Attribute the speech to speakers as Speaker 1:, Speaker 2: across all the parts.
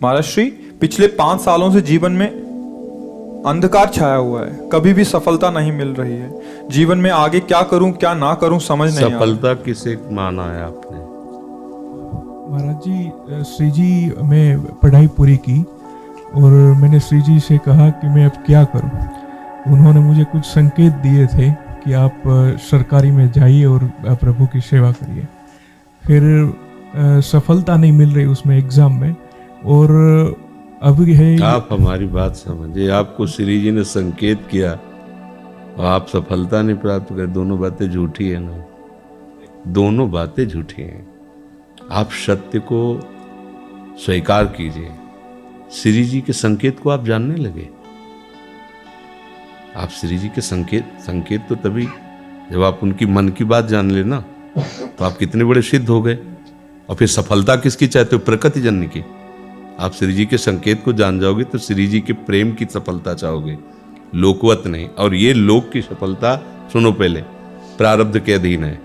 Speaker 1: महाराज श्री, पिछले 5 सालों से जीवन में अंधकार छाया हुआ है, कभी भी सफलता नहीं मिल रही है। जीवन में आगे क्या करूं क्या ना करूं समझ नहीं आ रहा।
Speaker 2: सफलता किसे माना है आपने?
Speaker 3: महाराज जी, श्री जी मैं पढ़ाई पूरी की और मैंने श्री जी से कहा कि मैं अब क्या करूं। उन्होंने मुझे कुछ संकेत दिए थे कि आप सरकारी में जाइए और प्रभु की सेवा करिए। फिर सफलता नहीं मिल रही उसमें एग्ज़ाम में, और अभी है।
Speaker 2: आप हमारी बात समझिए, आपको श्री जी ने संकेत किया और आप सफलता नहीं प्राप्त कर, दोनों बातें झूठी है ना, दोनों बातें झूठी हैं। आप सत्य को स्वीकार कीजिए। श्री जी के संकेत को आप जानने लगे। आप श्री जी के संकेत तो तभी जब आप उनकी मन की बात जान लेना, तो आप कितने बड़े सिद्ध हो गए। और फिर सफलता किसकी चाहते हो? प्रकृति जन्य की। आप श्री जी के संकेत को जान जाओगे तो श्री जी के प्रेम की सफलता चाहोगे, लोकवत नहीं। और ये लोक की सफलता, सुनो पहले, प्रारब्ध के अधीन है।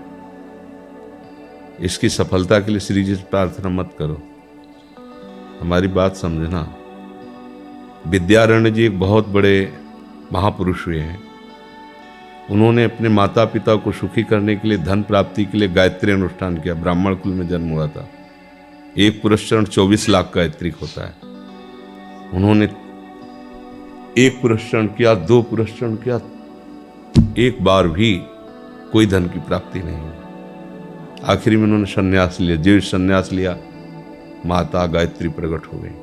Speaker 2: इसकी सफलता के लिए श्री जी से प्रार्थना मत करो। हमारी बात समझना। विद्यारण्य जी एक बहुत बड़े महापुरुष हुए हैं। उन्होंने अपने माता पिता को सुखी करने के लिए, धन प्राप्ति के लिए गायत्री अनुष्ठान किया। ब्राह्मण कुल में जन्म हुआ था। एक पुरस्चरण 24 लाख गायत्री होता है। उन्होंने एक पुरस्चरण किया, 2 पुरस्चरण किया, एक बार भी कोई धन की प्राप्ति नहीं हुई। आखिरी में उन्होंने संन्यास लिया। जीव संन्यास लिया, माता गायत्री प्रकट हो गई।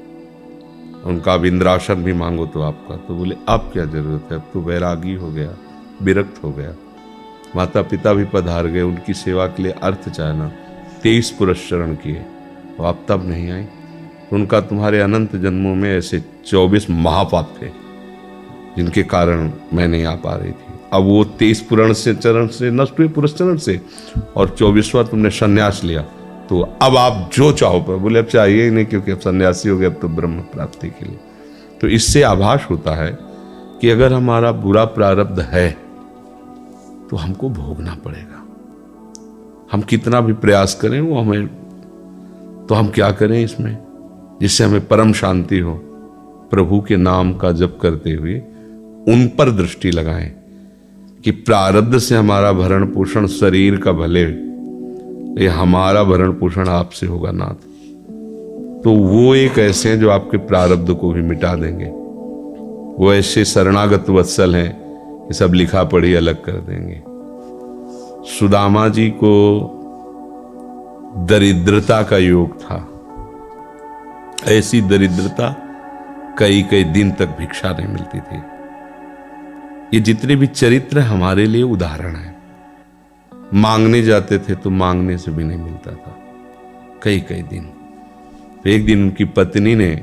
Speaker 2: उनका अब इंद्रासन भी मांगो तो आपका, तो बोले अब क्या जरूरत है, अब तो वैरागी हो गया, विरक्त हो गया। माता पिता भी पधार गए, उनकी सेवा के लिए अर्थ चाहना। 23 पुरस्चरण किए, तो आप तब नहीं आई। तो उनका तुम्हारे अनंत जन्मों में ऐसे 24 महापाप थे जिनके कारण मैं नहीं आ पा रही थी। अब वो 23 पुरण से चरण से नष्ट हुए, पुरस्चरण से, और 24वां तुमने संन्यास लिया। तो अब आप जो चाहो पर, बोले अब चाहिए ही नहीं, क्योंकि अब सन्यासी हो गए, अब तो ब्रह्म प्राप्ति के लिए। तो इससे आभास होता है कि अगर हमारा बुरा प्रारब्ध है तो हमको भोगना पड़ेगा। हम कितना भी प्रयास करें वो हमें, तो हम क्या करें इसमें जिससे हमें परम शांति हो? प्रभु के नाम का जप करते हुए उन पर दृष्टि लगाएं कि प्रारब्ध से हमारा भरण पोषण शरीर का भले, ये हमारा भरण पोषण आपसे होगा नाथ। तो वो एक ऐसे हैं जो आपके प्रारब्ध को भी मिटा देंगे। वो ऐसे शरणागत वत्सल हैं कि सब लिखा पढ़ी अलग कर देंगे। सुदामा जी को दरिद्रता का योग था। ऐसी दरिद्रता, कई कई दिन तक भिक्षा नहीं मिलती थी। ये जितने भी चरित्र हमारे लिए उदाहरण है। मांगने जाते थे तो मांगने से भी नहीं मिलता था, कई कई दिन। तो एक दिन उनकी पत्नी ने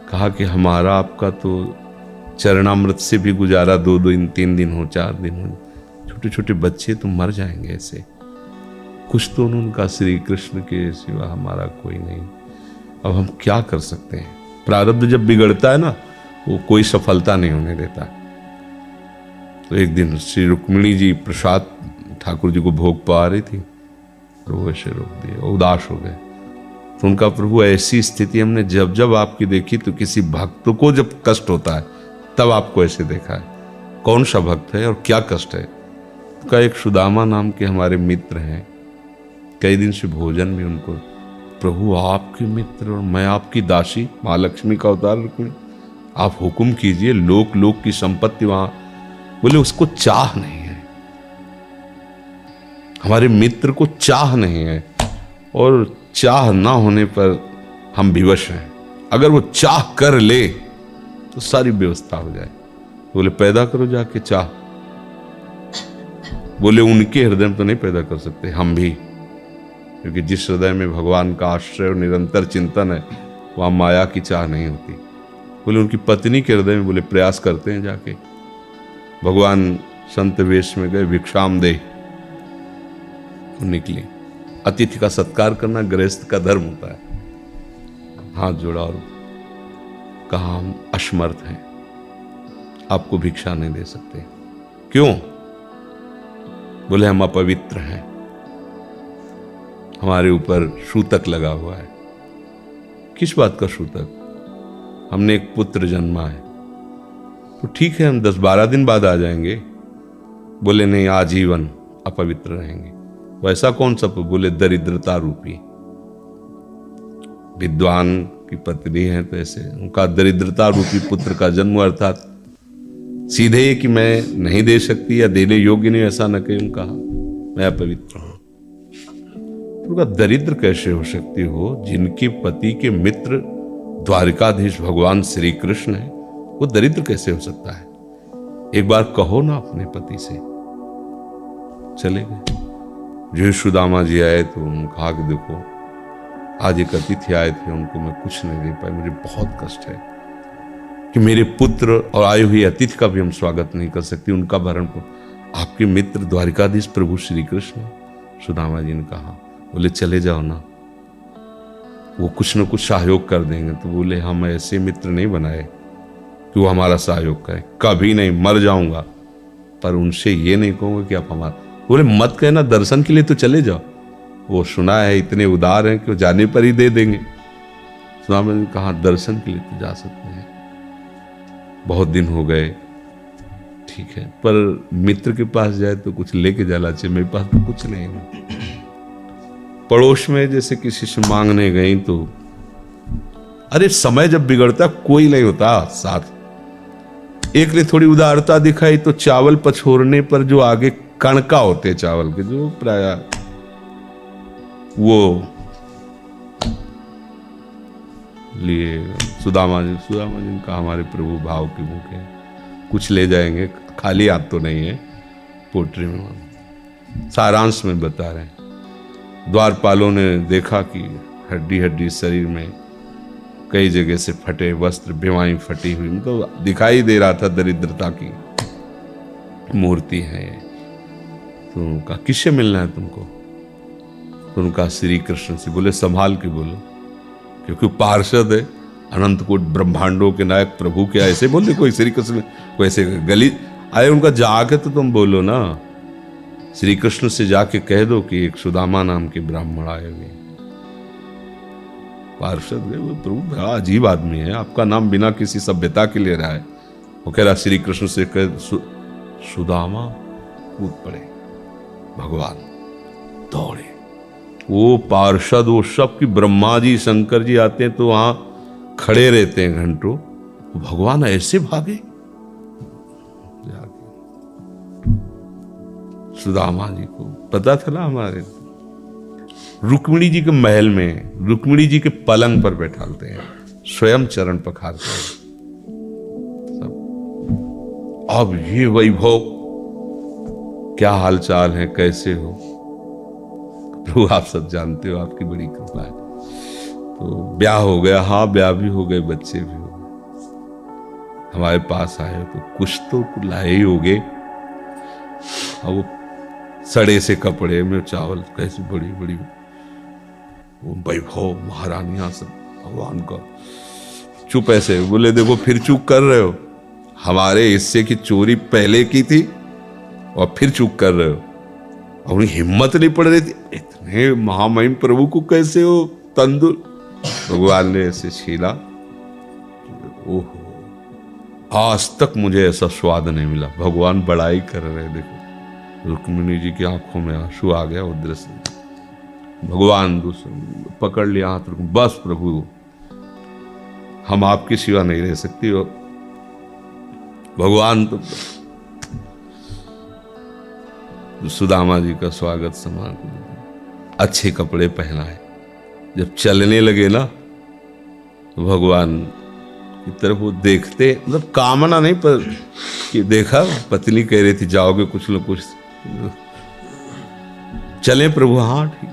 Speaker 2: कहा कि हमारा आपका तो चरणामृत से भी गुजारा 2 दिन 3 दिन हो, 4 दिन हो, छोटे छोटे बच्चे तो मर जाएंगे ऐसे। कुछ तो उन्होंने कहा, श्री कृष्ण के सिवा हमारा कोई नहीं, अब हम क्या कर सकते हैं? प्रारब्ध जब बिगड़ता है ना, वो कोई सफलता नहीं होने देता। तो एक दिन श्री रुक्मिणी जी प्रसाद ठाकुर जी को भोग पा रही थी, तो वो ऐसे रोक दिए, उदास हो गए। तो उनका, प्रभु ऐसी स्थिति हमने जब जब आपकी देखी, तो किसी भक्त को जब कष्ट होता है तब आपको ऐसे देखा है। कौन सा भक्त है और क्या कष्ट है? का एक सुदामा नाम के हमारे मित्र हैं, कई दिन से भोजन भी उनको, प्रभु आपके मित्र और मैं आपकी दासी, महालक्ष्मी का अवतार रुक्मिणी, आप हुक्म कीजिए, लोक लोक की संपत्ति वहां। बोले उसको चाह नहीं है, हमारे मित्र को चाह नहीं है, और चाह ना होने पर हम विवश हैं। अगर वो चाह कर ले तो सारी व्यवस्था हो जाए। बोले पैदा करो जाके चाह। बोले उनके हृदय में तो नहीं पैदा कर सकते, हम भी, क्योंकि जिस हृदय में भगवान का आश्रय और निरंतर चिंतन है, वहां माया की चाह नहीं होती। बोले उनकी पत्नी के हृदय में, बोले प्रयास करते हैं जाके। भगवान संत वेश में गए, भिक्षाम दे, निकली। अतिथि का सत्कार करना गृहस्थ का धर्म होता है। हाथ जोड़ा और कहा, हम असमर्थ हैं, आपको भिक्षा नहीं दे सकते। क्यों? बोले हम अपवित्र हैं, हमारे ऊपर सूतक लगा हुआ है किस बात का सूतक? हमने एक पुत्र जन्मा है, तो ठीक है, हम 10-12 दिन बाद आ जाएंगे। बोले नहीं, आजीवन अपवित्र रहेंगे। वैसा कौन सा? बोले दरिद्रता रूपी। विद्वान की पत्नी है तो ऐसे उनका दरिद्रता रूपी पुत्र का जन्म, अर्थात सीधे कि मैं नहीं दे सकती या देने योग्य नहीं, ऐसा न कहीं उनका मैं अपवित्र हूं। उनका दरिद्र कैसे हो सकती हो? जिनके पति के मित्र द्वारिकाधीश भगवान श्री कृष्ण है, वो दरिद्र कैसे हो सकता है? एक बार कहो ना अपने पति से। चले गए। जो सुदामा जी आए तो उन्होंने कहा कि देखो, आज एक अतिथि आए थे, उनको मैं कुछ नहीं दे पाई, मुझे बहुत कष्ट है कि मेरे पुत्र और आए हुए अतिथि का भी हम स्वागत नहीं कर सकती, उनका भरण को आपके मित्र द्वारिकाधीश प्रभु श्री कृष्ण। सुदामा जी ने कहा, बोले चले जाओ ना, वो कुछ न कुछ सहयोग कर देंगे। तो बोले हम ऐसे मित्र नहीं बनाए कि वो हमारा सहयोग करे, कभी नहीं, मर जाऊंगा, पर उनसे ये नहीं कहूंगा कि आप हमारा। बोले मत कहना, दर्शन के लिए तो चले जाओ, वो सुना है इतने उदार हैं कि वो जाने पर ही दे देंगे। सुदामा ने कहा दर्शन के लिए तो जा सकते हैं, बहुत दिन हो गए, ठीक है, पर मित्र के पास जाए तो कुछ लेके जाना चाहिए, मेरे पास तो कुछ नहीं है। पड़ोस में जैसे किसी से मांगने गई तो, अरे समय जब बिगड़ता कोई नहीं होता साथ। एक ने थोड़ी उदारता दिखाई तो चावल पछोरने पर जो आगे कणका होते चावल के, जो प्राय वो लिए सुदामा जी ने कहा हमारे प्रभु भाव के भूखे, कुछ ले जाएंगे, खाली हाथ तो नहीं है। पोट्री में सारांश में बता रहे हैं, द्वारपालों ने देखा कि हड्डी हड्डी शरीर में कई जगह से फटे वस्त्र, बेवाई फटी हुई, तो दिखाई दे रहा था दरिद्रता की मूर्ति है। तो उनका किससे मिलना है तुमको? तो उनका श्री कृष्ण से। बोले संभाल के बोलो, क्योंकि पार्षद है, अनंत कोट ब्रह्मांडों के नायक प्रभु के ऐसे बोलते कोई श्री कृष्ण को ऐसे गली आए, उनका जाके तो तुम बोलो ना, श्री कृष्ण से जाके कह दो कि एक सुदामा नाम के ब्राह्मण आए हुए। पार्षद गए, वो प्रभु बड़ा अजीब आदमी है, आपका नाम बिना किसी सभ्यता के ले रहा है। वो कह रहा श्री कृष्ण से कह, सुदामा कूद पड़े, भगवान दौड़े। वो पार्षद, वो सब की ब्रह्मा जी शंकर जी आते हैं तो वहां खड़े रहते हैं घंटों, भगवान ऐसे भागे सुदामा जी को पता था ना, हमारे रुक्मिणी जी के महल में रुक्मिणी जी के पलंग पर बैठाते हैं, स्वयं चरण पखारते हैं सब। अब ये वैभव, क्या हालचाल है, कैसे हो प्रभु? आप सब जानते हो, आपकी बड़ी कृपा है। तो ब्याह हो गया? हाँ, ब्याह भी हो गए, बच्चे भी हो गए। हमारे पास आए तो कुछ तो लाए ही होगे। और वो सड़े से कपड़े में चावल, कैसी बड़ी बड़ी वो वैभव, महारानियां सब भगवान का। चुप ऐसे बोले, देखो फिर चूक कर रहे हो, हमारे हिस्से की चोरी पहले की थी और फिर चूक कर रहे हो। और उन्हें हिम्मत नहीं पड़ रही थी, इतने महामहिम प्रभु को कैसे हो तंदुर। भगवान ने ऐसे छीला, ओहो, आज तक मुझे ऐसा स्वाद नहीं मिला। भगवान बड़ाई कर रहे, देखो रुक्मिणी जी की आंखों में आंसू आ गया। वो दृश्य भगवान दूसरे पकड़ लिया हाथ, बस प्रभु हम आपकी सिवा नहीं रह सकती। हो भगवान तो सुदामा जी का स्वागत समान, अच्छे कपड़े पहनाए। जब चलने लगे ना तो भगवान की तरफ वो देखते, मतलब कामना नहीं, पर कि देखा पत्नी कह रही थी जाओगे कुछ न कुछ, चले प्रभु? हाँ ठीक,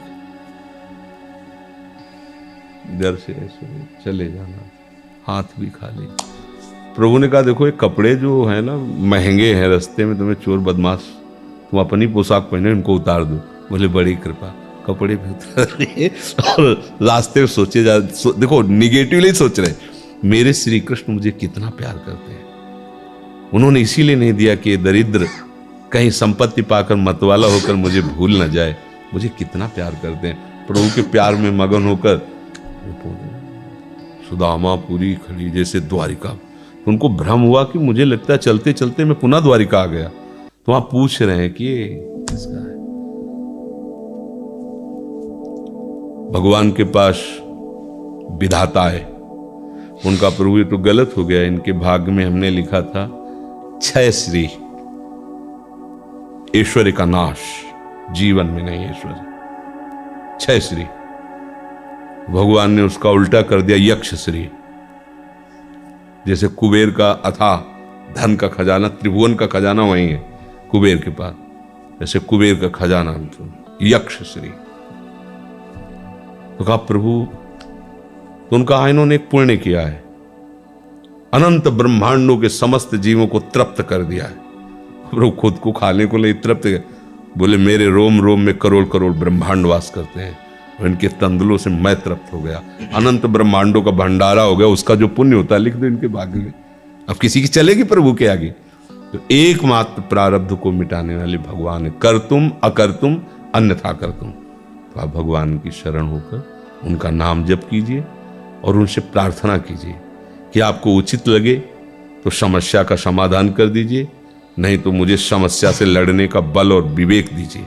Speaker 2: घर से ऐसे चले जाना, हाथ भी खाली। प्रभु ने कहा देखो ये कपड़े जो है ना महंगे हैं, रास्ते में तुम्हें चोर बदमाश, तुम अपनी पोशाक पहने इनको उतार दो। बोले बड़ी कृपा, कपड़े भी उतार लिए और रास्ते में सोचे देखो निगेटिवली सोच रहे, मेरे श्री कृष्ण मुझे कितना प्यार करते हैं। उन्होंने इसीलिए नहीं दिया कि दरिद्र कहीं संपत्ति पाकर मतवाला होकर मुझे भूल न जाए, मुझे कितना प्यार करते हैं। प्रभु के प्यार में मगन होकर सुदामा पूरी खड़ी जैसे द्वारिका। तो उनको भ्रम हुआ कि मुझे लगता है चलते चलते मैं पुनः द्वारिका आ गया। तो वहां पूछ रहे हैं कि ये किसका है। भगवान के पास विधाता है, उनका प्रभु ये तो गलत हो गया, इनके भाग्य में हमने लिखा था क्षय श्री, ऐश्वर्य का नाश, जीवन में नहीं ऐश्वर्य, क्षय श्री। भगवान ने उसका उल्टा कर दिया यक्ष श्री। जैसे कुबेर का अथाह धन का खजाना, त्रिभुवन का खजाना वही है कुबेर के पास, जैसे कुबेर का खजाना यक्ष श्री। तो कहा प्रभु, तो उनका इन्होंने एक पुण्य किया है, अनंत ब्रह्मांडों के समस्त जीवों को तृप्त कर दिया है। प्रभु खुद को खाने को ले तृप्त, बोले मेरे रोम रोम में करोड़ करोड़ ब्रह्मांड वास करते हैं, और इनके तंदुलों से मैं तृप्त हो गया। अनंत ब्रह्मांडों का भंडारा हो गया, उसका जो पुण्य होता है लिख दो इनके भाग्य में। अब किसी की चलेगी प्रभु के आगे। तो एकमात्र प्रारब्ध को मिटाने वाले भगवान है, कर तुम अकर तुम अन्यथा कर तुम। तो आप भगवान की शरण होकर उनका नाम जप कीजिए और उनसे प्रार्थना कीजिए कि आपको उचित लगे तो समस्या का समाधान कर दीजिए, नहीं तो मुझे समस्या से लड़ने का बल और विवेक दीजिए।